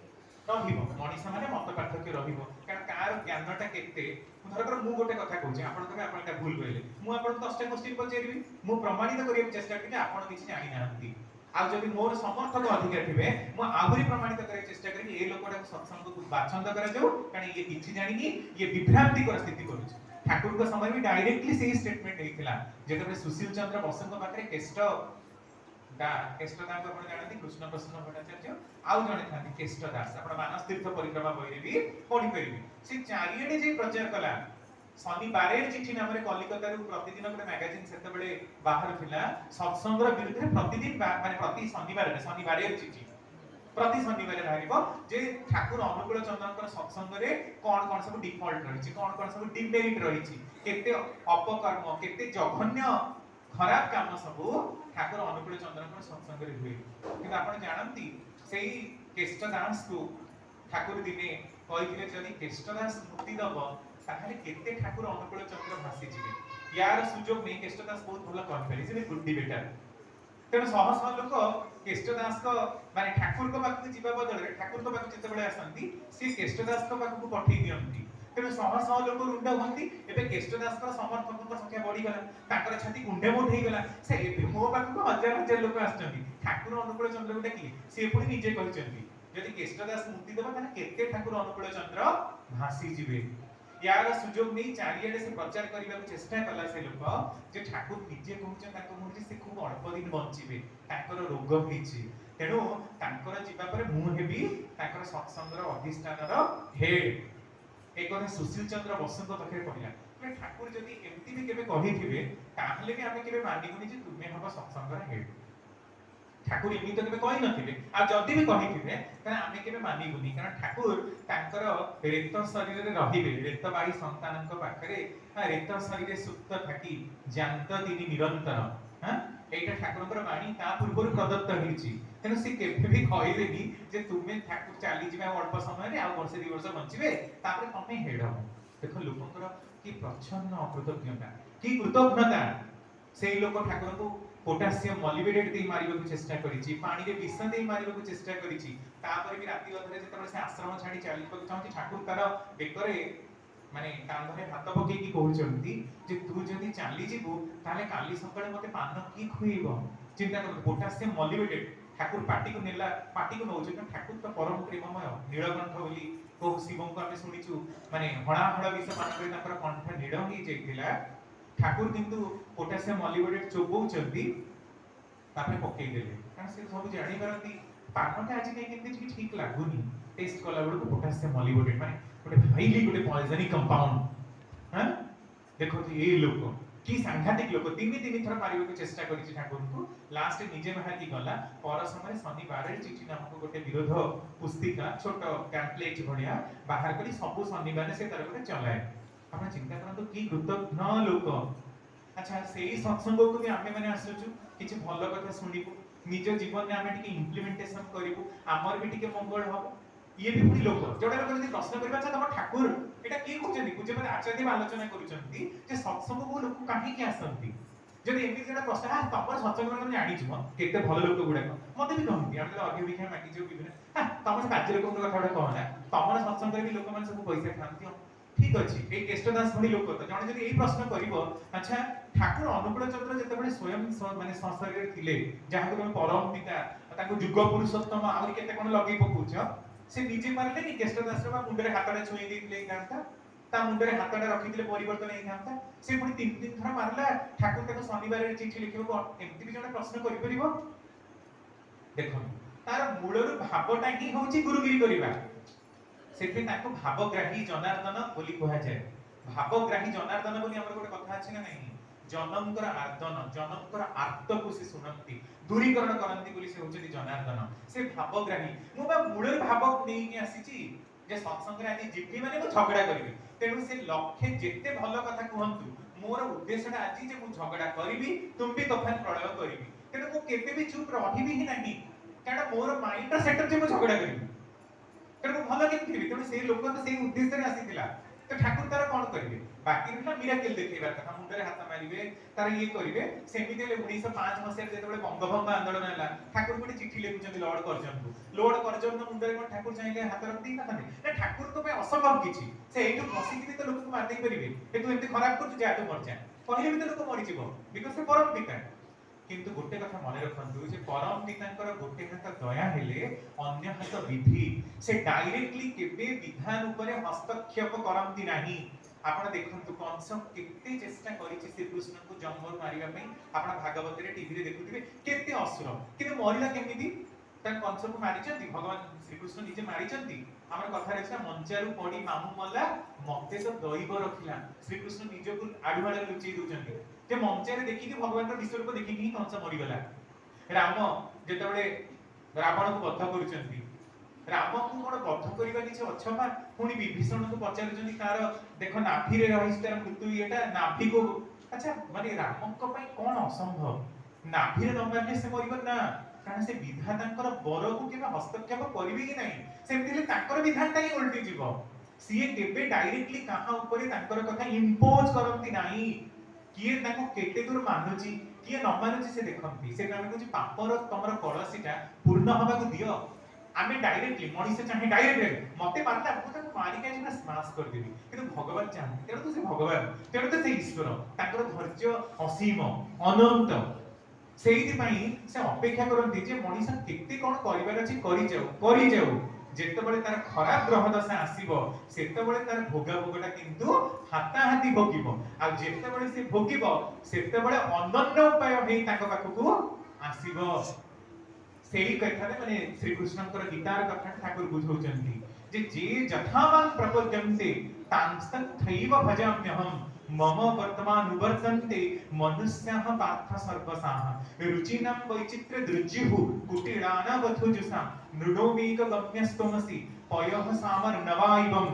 ରହିବ, ମଣିଷ ମାନେ ମତ ପାର୍ଥକ୍ୟ ରହିବ, କାରଣ କାହାର ଜ୍ଞାନଟା କେତେ। ଧରକର ମୁଁ ଗୋଟେ କଥା କହୁଛି, ଆପଣ କହିବେ ଆପଣ ଏଟା ଭୁଲ କହିଲେ, ମୁଁ ଆପଣଙ୍କୁ 10ଟା କ୍ୱେଶ୍ଚିନ୍ ପଚାରିବି, ମୁଁ ପ୍ରମାଣିତ କରିବାକୁ ଚେଷ୍ଟା କରିବି ଆପଣ କିଛି ଜାଣିନାହାନ୍ତି। ଆଉ ଯଦି ମୋର ସମର୍ଥକ ଅଧିକା ଥିବେ ମୁଁ ଆହୁରି ପ୍ରମାଣିତ କରିବାକୁ ଚେଷ୍ଟା କରିବି ଏ ଲୋକଟାକୁ ସତ୍ସଙ୍ଗକୁ ବାଛନ୍ଦ କରାଯାଉ, କାରଣ ଇଏ କିଛି ଜାଣିନି, ଇଏ ବିଭ୍ରାନ୍ତିକର ସ୍ଥିତି କରୁଛି। ଠାକୁରଙ୍କ ସମୟରେ ବି ଡାଇରେକ୍ଟଲି ସେଇ ଷ୍ଟେଟମେଣ୍ଟ ହେଇଥିଲା ଯେତେବେଳେ ସୁଶୀଲ ଚନ୍ଦ୍ର ବସୁଙ୍କ ପାଖରେ କେଷ୍ଟ ଦାସଙ୍କୁ ଆପଣ ଜାଣନ୍ତି, କୃଷ୍ଣ ପ୍ରସନ୍ନ ଭଟ୍ଟାଚାର୍ଯ୍ୟ ଆଉ ଜଣେ ଥାନ୍ତି କେଷ୍ଟ ଦାସ, ଆପଣ ମାନସ ତୀର୍ଥ ପରିକ୍ରମା ବହିରେ ବି ପଢିପାରିବେ। ସେ ଚାରିଆଡେ ଯେ ପ୍ରଚାର କଲା, ଶନିବାରେର ଚିଠି ନାମରେ କଲିକତାରୁ ପ୍ରତିଦିନ ଗୋଟେ ମ୍ୟାଗାଜିନ୍ ସେତେବେଳେ ବାହାରୁଥିଲା ସତ୍ସଙ୍ଗର ବିରୁଦ୍ଧରେ, ପ୍ରତିଦିନ ମାନେ ପ୍ରତି ଶନିବାରେର ଚିଠି ପ୍ରତି ଶନିବାରେ ବାହାରିବ ଯେ ଠାକୁର ଅନୁକୂଳ ଚନ୍ଦ୍ରଙ୍କର ସତ୍ସଙ୍ଗରେ କଣ କଣ ସବୁ ଡିଫଲ୍ଟ ରହିଛି, କଣ କଣ ସବୁ ଡିମେରିଟ ରହିଛି, କେତେ ଅପକର୍ମ, କେତେ ଜଘନ୍ୟ ଖରାପ କାମ ସବୁ ଠାକୁର ଅନୁକୂଳ ଚନ୍ଦ୍ରଙ୍କର ସତ୍ସଙ୍ଗରେ ହୁଏ। କିନ୍ତୁ ଆପଣ ଜାଣନ୍ତି ସେଇ କେଷ୍ଟ ଦାସକୁ ଠାକୁର ଦିନେ କହିଥିଲେ ଯଦି କେଷ୍ଟ ଦାସ ମୁକ୍ତି ଦବ ତାହେଲେ କେତେ ଠାକୁର ଅନୁକୂଳ ଚନ୍ଦ୍ର ଭାସିଯିବେ। ୟାର ସୁଯୋଗ ନେଇ କେଷ୍ଟ ଦାସ ବହୁତ ଭଲ କହିପାରିବେ, ସେ ଗୁଡ୍ ଡିବେଟର। ତେଣୁ ଶହ ଶହ ଲୋକ କେଷ୍ଟ ଦାସଙ୍କ ମାନେ ଠାକୁରଙ୍କ ପାଖକୁ ଯିବା ବଦଳରେ ଠାକୁରଙ୍କ ପାଖକୁ ଯେତେବେଳେ ଆସନ୍ତି ସେ କେଷ୍ଟ ଦାସଙ୍କ ପାଖକୁ ପଠେଇ ଦିଅନ୍ତି। ତେଣୁ ଶହ ଶହ ଲୋକ ରୁଣ୍ଡ ହୁଅନ୍ତି। ଏବେ କେଷ୍ଟ ଦାସଙ୍କର ସମର୍ଥକଙ୍କ ସଂଖ୍ୟା ବଢିଗଲା, ତାଙ୍କର ଛାତି କୁଣ୍ଡେ ମୁଣ୍ଡ ହେଇଗଲା, ସେ ଏବେ ମୋ ପାଖକୁ ହଜାର ହଜାର ଲୋକ ଆସୁଛନ୍ତି। ଠାକୁର ଅନୁକୂଳ ଚନ୍ଦ୍ରକୁ ଡାକିଲେ ସେ ପୁଣି ନିଜେ କହିଛନ୍ତି ଯଦି କେଷ୍ଟ ଦାସ ମୁକ୍ତି ଦେବ ତାହେଲେ କେତେ ଠାକୁର ଅନୁକୂଳ ଚନ୍ଦ୍ର ଭାସି ଯିବେ। ୟାର ସୁଯୋଗ ନେଇ ଚାରିଆଡେ ସେ ପ୍ରଚାର କରିବାକୁ ଚେଷ୍ଟା କଲା ସେ ଲୋକ ଯେ ଠାକୁର ନିଜେ କହୁଛନ୍ତି ତାଙ୍କ ମୁହଁରେ ସେ ଖୁବ ଅଳ୍ପ ଦିନ ବଞ୍ଚିବେ, ତାଙ୍କର ରୋଗ ହେଇଛି, ତେଣୁ ତାଙ୍କର ଯିବା ପରେ ମୁଁ ହେବି ତାଙ୍କର ସତ୍ସଙ୍ଗର ଅଧିଷ୍ଠାନର ହେଡ୍। ଏ କଥା ସୁଶୀଲ ଚନ୍ଦ୍ର ବସୁଙ୍କ ପାଖରେ କହିଲା। ଠାକୁର ଯଦି ଏମିତି ବି କେବେ କହିଥିବେ ତାହେଲେ ବି ଆମେ କେବେ ମାନିବୁନି ଯେ ତୁମେ ହବ ସତ୍ସଙ୍ଗର ହେଡ୍। ଠାକୁର ଏମିତି ତ କେବେ କହିନଥିବେ, ଆଉ ଯଦି ବି କହିଥିବେ ତାହେଲେ ଆମେ କେବେ ମାନିବୁନି, କାରଣ ଠାକୁର ତାଙ୍କର ରେତ ଶରୀରରେ ରହିବେ, ରେତବାହୀ ସନ୍ତାନଙ୍କ ପାଖରେ ରେତ ଶରୀରେ ସୁପ୍ତ ଥାକି ଜାନ୍ତ ତିନି ନିରନ୍ତର। এইটা ଠାକୁରଙ୍କର ବାଣୀ ତା ପୂର୍ବରୁ ପ୍ରଦତ୍ତ ହେଇଛି। ତେଣୁ ସେ କେବେ ବି କହିବେନି ଯେ ତୁମେ ଠାକୁର ଚାଲିଯିବେ ଆଉ ଅଳ୍ପ ସମୟରେ ଆଉ ବର୍ଷେ 2 ବର୍ଷ ବଞ୍ଚିବେ ତାପରେ ତମେ ହେଡ ହବ। ଦେଖ ଲୋକଙ୍କର କି ପ୍ରଚ୍ଛନ୍ନ ଅକୃତଜ୍ଞତା, କି କୃତଜ୍ଞତା। ସେଇ ଲୋକ ଠାକୁରଙ୍କୁ ପୋଟାସିୟମ ମଲିବେଟେଡ୍ ଦେଇ ମାରିବାକୁ ଚେଷ୍ଟା କରିଛି, ପାଣିରେ ବିଷ ଦେଇ ମାରିବାକୁ ଚେଷ୍ଟା କରିଛି, ତାପରେ ବି ରାତି ଅଧରେ ଯେତେବେଳେ ସେ ଆଶ୍ରମ ଛାଡି ଚାଲିବାକୁ ଚାହୁଁଛି ଠାକୁର ତାର ବେକରେ ମାନେ କାନ୍ଧରେ ହାତ ପକେଇକି କହୁଛନ୍ତି ଯେ ତୁ ଯଦି ଚାଲିଯିବୁ ତାହେଲେ କାଲି ସକାଳେ ମତେ ପାନ କି ଖୁଇବ। ଚିନ୍ତା କରନ୍ତୁ, ପୋଟାସିୟମ ମଲିବେଟେଡ୍ ଠାକୁର ପାଟିକୁ ନେଲା, ପାଟିକୁ ନଉଛି କାରଣ ଠାକୁର ତ ପରମ ପ୍ରେମମୟ, ନୀଳକଣ୍ଠ ବୋଲି କୋଉ ଶିବଙ୍କୁ ଆମେ ଶୁଣିଛୁ ମାନେ ହଣାହଳ ବିଷ ପାନରେ ତାଙ୍କର କଣ୍ଠ ନୀଳ ହେଇଯାଇଥିଲା। ଠାକୁର କିନ୍ତୁ ପୋଟାସିୟମ ମଲିବେଟେଡ୍ ଚୋବଉଛନ୍ତି ତାପରେ ପକେଇଦେଲେ, କାରଣ ସେ ସବୁ ଜାଣିପାରନ୍ତି ପାନଟା ଆଜି କାହିଁ କେମିତି ଟିକେ ଠିକ ଲାଗୁନି, ଟେଷ୍ଟ କଲା ବେଳକୁ ପୋଟାସିୟମ ମଲିବେଟେଡ୍ ମାନେ ଗୋଟେ ହାଇଲି ଗୋଟେ ପଏଜନିକ କମ୍ପାଉଣ୍ଡ। ଦେଖନ୍ତୁ ଏଇ ଲୋକ କି ସାଂଘାତିକ ଲୋକ, 3 ଥର ମାରିବାକୁ ଚେଷ୍ଟା କରିଛି ଠାକୁରଙ୍କୁ, ଲାଷ୍ଟ ନିଜେ ବାହାରିକି ଗଲା। ପର ସମୟରେ ଶନିବାରରେ ଚିଠି ନାମକ ଗୋଟେ ବିରୋଧ ପୁସ୍ତିକା ଛୋଟ ପ୍ୟାମ୍ପଲେଟ ଭଳିଆ ବାହାର କରି ସବୁ ଶନିବାରରେ ସେ ତାର ଗୋଟେ ଚଲାଏ। ଆପଣ ଚିନ୍ତା କରନ୍ତୁ କି କୃତଜ୍ଞ ଲୋକ। ଆଚ୍ଛା ସେଇ ସତ୍ସଙ୍ଗକୁ ବି ଆମେ ମାନେ ଆସୁଛୁ କିଛି ଭଲ କଥା ଶୁଣିବୁ, ନିଜ ଜୀବନରେ ଆମେ ଟିକେ ଇମ୍ପ୍ଲିମେଣ୍ଟେସନ କରିବୁ, ଆମର ବି ଟିକେ ମଙ୍ଗଳ ହବ। ଇଏ ବି ପୁଣି ଲୋକ ଯୋଉଟା ଲୋକ ଯଦି ପ୍ରଶ୍ନ କରିବା ଆଚ୍ଛା ତମ ଠାକୁର এটা কি କହୁଛନ୍ତି, ପୂଜ୍ୟପାଦ ଆଚାର୍ଯ୍ୟ ଆଲୋଚନା କରୁଛନ୍ତି ଯେ ସତ୍ସଙ୍ଗକୁ ଲୋକ କାହିଁକି ଆସନ୍ତି। ଯଦି ଏମିତି ଗୋଟେ ପ୍ରଶ୍ନ ତମର ସତ୍ସଙ୍ଗ ତମେ ଜାଣିଛୁ କେତେ ଭଲ ଲୋକ ଗୁଡାକ ମତେ ବି କହନ୍ତି, ଆମେ ତ ଅଧିକ ଭିକ୍ଷା ମାଗିଛୁ ବିଭିନ୍ନ ତମ ସେ କାର୍ଯ୍ୟ ଲୋକଙ୍କ କଥା ଗୁଡା କହନା, ତମର ସତ୍ସଙ୍ଗରେ ବି ଲୋକମାନେ ସବୁ ପଇସା ଖାଆନ୍ତି। ଠିକ ଅଛି, ଏଇ କେଷ୍ଟ ଦାସ ଭଳି ଲୋକ ତ ଜଣେ ଯଦି ଏଇ ପ୍ରଶ୍ନ କରିବ ଆଚ୍ଛା ଠାକୁର ଅନୁକୂଳ ଚନ୍ଦ୍ର ଯେତେବେଳେ ସ୍ୱୟଂ ମାନେ ସଂସାରରେ ଥିଲେ, ଯାହାକୁ ତମେ ପରମ ପିତା ତାଙ୍କୁ ଯୁଗ ପୁରୁଷୋତ୍ତମ ଆହୁରି କେତେ କଣ ଲଗେଇ ପକଉଛ, ସେ ନିଜେ ପାରିଲେନି କେଷ୍ଟ ଦାସର ବା ମୁଣ୍ଡରେ ହାତଟା ଛୁଇଁ ଦେଇଥିଲେ ହେଇଥାନ୍ତା, ତା ମୁଣ୍ଡରେ ହାତଟା ରଖିଥିଲେ ପରିବର୍ତ୍ତନ ହେଇଥାନ୍ତା। ସେ ପୁଣି 3 ଥର ମାରିଲା ଠାକୁର ତାକୁ ଶନିବାରରେ ଚିଠି ଲେଖିବାକୁ, ଏମିତି ବି ଜଣେ ପ୍ରଶ୍ନ କରିପାରିବ। ଦେଖନ୍ତୁ ତାର ମୂଳରୁ ଭାବଟା ହିଁ ହଉଛି ଗୁରୁଗିରି କରିବା, ସେଥିପାଇଁ ତାକୁ ଭାବଗ୍ରାହୀ ଜନାର୍ଦ୍ଦନ ବୋଲି କୁହାଯାଏ। ଭାବଗ୍ରାହୀ ଜନାର୍ଦ୍ଦନ ବୋଲି ଆମର ଗୋଟେ କଥା ଅଛି ନା ନାହିଁ, ଜନଙ୍କର ଆର୍ଦ୍ଦନ, ଜନଙ୍କର ଆର୍ତ୍ତକୁ ସେ ଶୁଣନ୍ତି, ଦୂରୀକରଣ କରନ୍ତି ବୋଲି ସେ ହଉଛନ୍ତି ଜନାର୍ଦ୍ଦନ। ସେ ଭାବଗ୍ରାହୀ, ମୁଁ ବା ମୂଳରୁ ଭାବ ନେଇକି ଆସିଛି ଯେ ସତ୍ସଙ୍ଗରେ ଆଜି ଯିବି ମାନେ ମୁଁ ଝଗଡା କରିବି, ତେଣୁ ସେ ଲକ୍ଷ୍ୟ ଯେତେ ଭଲ କଥା କୁହନ୍ତୁ ମୋର ଉଦ୍ଦେଶ୍ୟଟା ଆଜି ଯେ ମୁଁ ଝଗଡା କରିବି, ତୁମ୍ବି ତୋଫାନ ପ୍ରଳୟ କରିବି। तेणु मु केबे भी चुप रहिबि ही नाही कारण मोर माइंड सेटअप जे मु झगड़ा करिबि तेणु भल केमति हेबि तेणु से लोक तो से उद्देश्य रे आसीथिला तो ठाकुर तार कोन करिवे बाकी रहा मिराकल देखैबार कथा मुंडरे हाथ मारिबे तार ये करिवे सेमिति 1905 मसिया जेतबेले बंगभंग आंदोलन हला ठाकुर गोटे चिट्ठी लिखुचंदी लॉर्ड करजन मुंडरे कोन ठाकुर चाहिले हाथ रख दी ना ठाकुर तो पे असंभव किछि से एटु बसिकि तो लोक को मार दे परिबे ए तू एते खराब कर जा तू मर जा कहले भी तो लोक मरि जिवो बिकॉज़ से परम पिता किंतु गोटे कथा मन रखु जे परम पितांकर गोटे हाथ दया हेले अन्य हाथ विधि से डायरेक्टली केबे विधान ऊपर हस्तक्षेप करंती नाही आपण देखंतु कंस केते चेष्टा करिछि श्री कृष्ण को जंगल मारिबा पई आपण भागवत रे टीवी रे देखुथिबे केते असुर किने मरिला केमिति ता कंस को मारिचंती भगवान श्री कृष्ण निजे मारिचंती हमर कथा रे मंचारु पड़ी मामू मला मते तो दैव रखिला श्री कृष्ण निज को आडुआडे लुचि दोचंती जे मंचारे देखि कि भगवान रो विश्व देखि कि कंस मरि गला राम जेतबेले रावण को वध करूचंती राम को कोन वध करिबा किछ अछपा पुनी विभीषण को पचारुचंती तार देखो नाभि रे रहिस तार मृत्यु एटा नाभि को अच्छा माने राम को पई कोन असंभव नाभि रे न मारले से मरिबो ना कारण से विधातांकर बर को केबे हस्तक्षेप करिवे कि नाही सेमतिले तांकर विधानटा ही उल्टी जीव सीए केबे डायरेक्टली कहा ऊपर तांकर कथा इंपोज करंती नाही किए ताको केते दूर मानुची किए न मानुची से देखंती से कामे कुछ पापर तमर कलसीटा पूर्ण हबा को दियो आमे डायरेक्टली मनीष चाहे डायरेक्ट मते मारता को ताको मारी के ना स्माश कर देबी किंतु भगवान चाहते तेरो तो से भगवान तेरो तो से ईश्वर ताकर धैर्य असीम अनंत सेहिति पई से अपेक्षा करंती जे मनीष केते कोन करिवार अछि करि जाऊ जेतेबेले तार खराब ग्रह दशा आसीबो सेतेबेले तार भोगा भोगटा किंतु हाता हाती भोगिबो आ जेतेबेले से भोगिबो सेतेबेले अनन्य उपाय हेई ताको पाखकु आसीबो सेही कथारे माने श्री कृष्णकर गीतार कथा ठाकुर बुझौचंती जे जथावान प्रपद्यन्ते तांस्तन थैव भजाम्यहम् मम वर्तमान उवर्तन्ते मनुष्याः पार्थ सर्वसाः रुचिनां वैचित्र्य दृज्युः कुटिलानावथुजुषा नृडोमेक गम्यस्तमसि पयः सामर नवाइवम्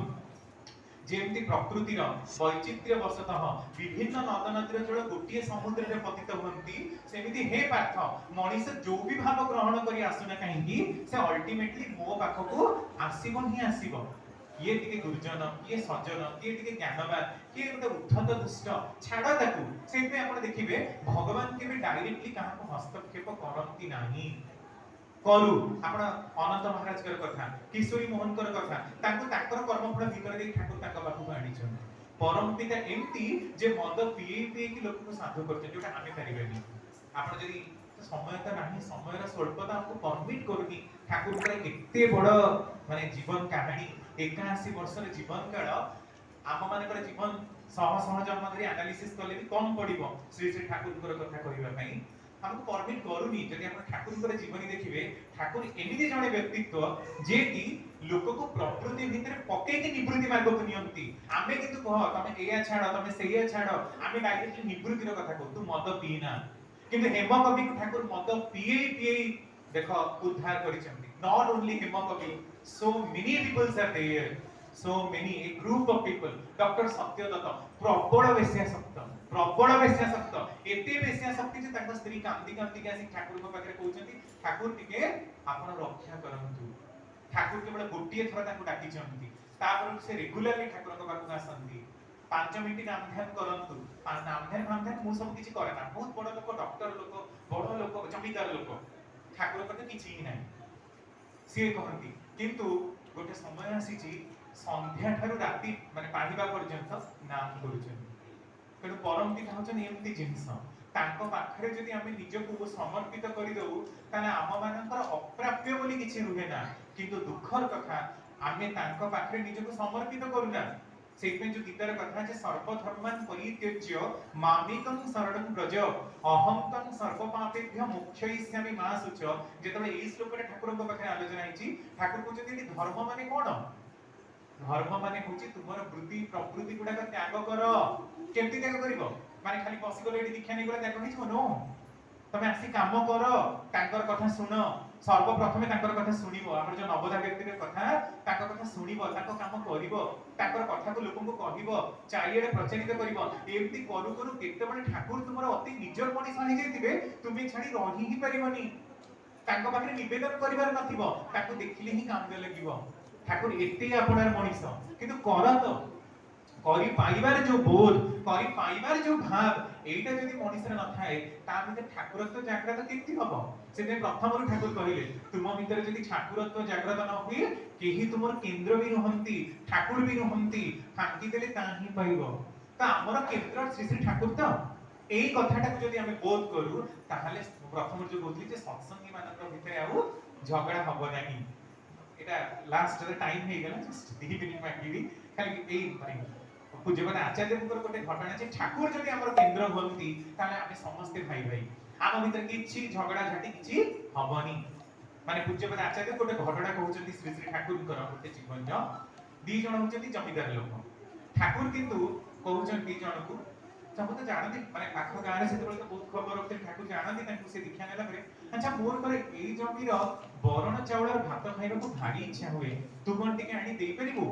जेमति प्रकृतिर वैचित्र्य वशतः विभिन्न नद नदीर जल गोटिए समुद्र रे पतित होंती सेमिति हे पार्थ मनीष जो भी भाव ग्रहण करी आसुना काहेकि से अल्टीमेटली मो पाखको आसीबो ही आसीबो ये टिके दुर्जन ये सज्जन ये टिके ज्ञानवान ये गोटे उद्धत दुष्ट छाड़ ताकू सेपे आपण देखिबे भगवान केबे डायरेक्टली काहाको हस्तक्षेप करंती नाही करू आपण अनंत महाराज कर कथा किशोरी मोहन कर कथा ताकू ताकर कर्मफल भितर दे ठाकुर ताका बापू आनिछन परम पिता एम्ति जे मद पिए कि लोक को साधु करते जोटा आमे परिबेनी आपण जदी समय त नाही समय रा स्वल्पता हमको परमिट करूनी ठाकुर करे केते बड़ माने जीवन कहानी 81 वर्ष रे जीवन काल आम मानकर जीवन सह सह जन्म धरि एनालिसिस करले भी कम पड़िबो श्री श्री ठाकुर कर कथा कहिबा पई हमको परमिट करूनी जदि आपण ठाकुर जीवनी देखिबे ठाकुर एमिति जणे व्यक्तित्व जे कि लोक को प्रकृति भितर पके के निवृत्ति मार्ग को नियंती आमे किंतु कह तमे एया छाड़ तमे सेया छाड़ आमे डायरेक्टली निवृत्ति रो कथा कहू तू मद पीना किंतु हेम कवि को ठाकुर मद पिए देखो उद्धार करिसंती नॉट ओनली हेम कवि so many peoples are there so many a group of people doctor Satyadatta प्रबल वेश्यासक्त एते वेश्यासक्ति जे ताको स्त्री कांदी कांदी के आसी ठाकुर को पाखरे कहउचंती ठाकुर टिके आपण रक्षा करंतु ठाकुर केवल गोटिए थरा ताको डाकी चंती तापर से रेगुलरली ठाकुर को पाखु आसंती 5 मिनिट नाम ध्यान करंतु नाम ध्यान मु सब किछि करे ना बहुत बड़ लोक डॉक्टर लोक बड़ लोक जमीदार लोक ठाकुर को किछि ही नाही से कहंती किंतु गोटे समय आसीची संध्या ठारू राती माने पाहिबा पर्यंत नाम करूछन तेणु परम पिता होचन एमती जिंस तांको पाखरे जदि आमे निजको समर्पित करि दउ ताने आम मानकर अप्राप्य बोली किछि रुहे ना किंतु दुखर कथा आमे तांको पाखरे निजको समर्पित करूना सेइपे जो गीतार कथा जे सर्व धर्मान परित्यज्य मामिकं शरणं व्रज अहं तं सर्व पापेभ्य मोक्षयिष्यामि मा सुच जेतबे एई श्लोकरे ठाकुरक पाखरे आलोचना हिची ठाकुर कहउछथि धर्म माने कोन धर्म माने होची तुमर वृत्ति प्रकृति गुडा का त्याग कर केमती त्याग करिवो माने खाली बसी गले एडी दीक्षा नै गला त्याग नै छनो ତମେ ଆସି କାମ କର, ତାଙ୍କର କଥା ଶୁଣ। ସର୍ବପ୍ରଥମେ ତାଙ୍କର କଥା ଶୁଣିବ, ଆମର ଯୋଉ ନବୋଦା ବ୍ୟକ୍ତିର କଥା, ତାଙ୍କ କଥା ଶୁଣିବ, ତାଙ୍କ କାମ କରିବ, ତାଙ୍କର କଥାକୁ ଲୋକଙ୍କୁ କହିବ, ଚାରିଆଡେ ପ୍ରଚାରିତ କରିବ। ଏମିତି କରୁ କରୁ କେତେବେଳେ ଠାକୁର ତୁମର ଅତି ନିଜର ମଣିଷ ହେଇଯାଇଥିବେ, ତୁମେ ଛାଡି ରହି ହିଁ ପାରିବନି। ତାଙ୍କ ପାଖରେ ନିବେଦନ କରିବାର ନଥିବ, ତାକୁ ଦେଖିଲେ ହିଁ କାନ୍ଦ ଲାଗିବ। ଠାକୁର ଏତେ ଆପଣାର ମଣିଷ, କିନ୍ତୁ କର ତ, କରି ପାଇବାର ଯୋଉ ବୋଧ, କରି ପାଇବାର ଯୋଉ ଭାବ, এইটা যদি মଣିষের নথায়, তা ভিতরে ঠাকুরত্ব জাগ্রত কেমতি হব? সেদিন প্রথমରୁ ঠাকুর কহিলে, তুম ভিতরে যদি ঠাকুরত্ব জাগ্রত ন হুয়ে, কেহি তুমর কেন্দ্র বি নুহନ୍ତି, ঠাকুর বি নুহନ୍ତି, ফাঁকি দেলে তা হি পাইব। তা আমার কেন্দ্র শ্রী শ্রী ঠাকুর তো, এই কথাটাকে যদি আমি বোধ করু, তাহলে প্রথমରୁ ଯୋଉ কହୁଥିଲି যে সৎসঙ্গী ମାନଙ୍କ ভিতরে ଆଉ ঝগড়া হব ନାହିଁ। এটা লাস্ট টাইম হয়ে গেল, জাস্ট 2 মিনিট মাগিবি খালি এই মানে ପୂଜ୍ୟପାଦ ଆଚାର୍ଯ୍ୟଙ୍କର ଗୋଟେ ଘଟଣା ଯେ ଠାକୁର ଯଦି ଆମର କେନ୍ଦ୍ର ହୁଅନ୍ତି, ତାହେଲେ ଆମେ ସମସ୍ତେ ଭାଇ ଭାଇ, ଆମ ଭିତରେ କିଛି ଝଗଡା ଝାଟି କିଛି ହବନି। ମାନେ ପୂଜ୍ୟପାଦ ଆଚାର୍ଯ୍ୟ ଗୋଟେ ଘଟଣା କହୁଛନ୍ତି ଶ୍ରୀ ଶ୍ରୀ ଠାକୁରଙ୍କର ଗୋଟେ ଜୀବନ। ଦି ଜଣ ହଉଛନ୍ତି ଜମିଦାର ଲୋକ, ଠାକୁର କିନ୍ତୁ କହୁଛନ୍ତି ଜଣକୁ, ସବୁ ତ ଜାଣନ୍ତି, ମାନେ ପାଖ ଗାଁରେ ସେତେବେଳେ ତ ବହୁତ ଖବର ରଖୁଥିଲେ, ଠାକୁର ଜାଣନ୍ତି ତାଙ୍କୁ। ସେ ଦୀକ୍ଷା ନେଲା ପରେ, ଆଚ୍ଛା ମୋର ପରେ ଏଇ ଜମିର ବରଣ ଚାଉଳର ଭାତ ଖାଇବାକୁ ଭାରି ଇଚ୍ଛା ହୁଏ, ତୁ କଣ ଟିକେ ଆଣି ଦେଇପାରିବୁ?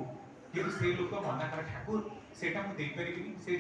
କିନ୍ତୁ ସେ ଲୋକ ମନା କରେ, ଠାକୁର ସେଟା ମୁଁ ଦେଇପାରିବିନି। ସେ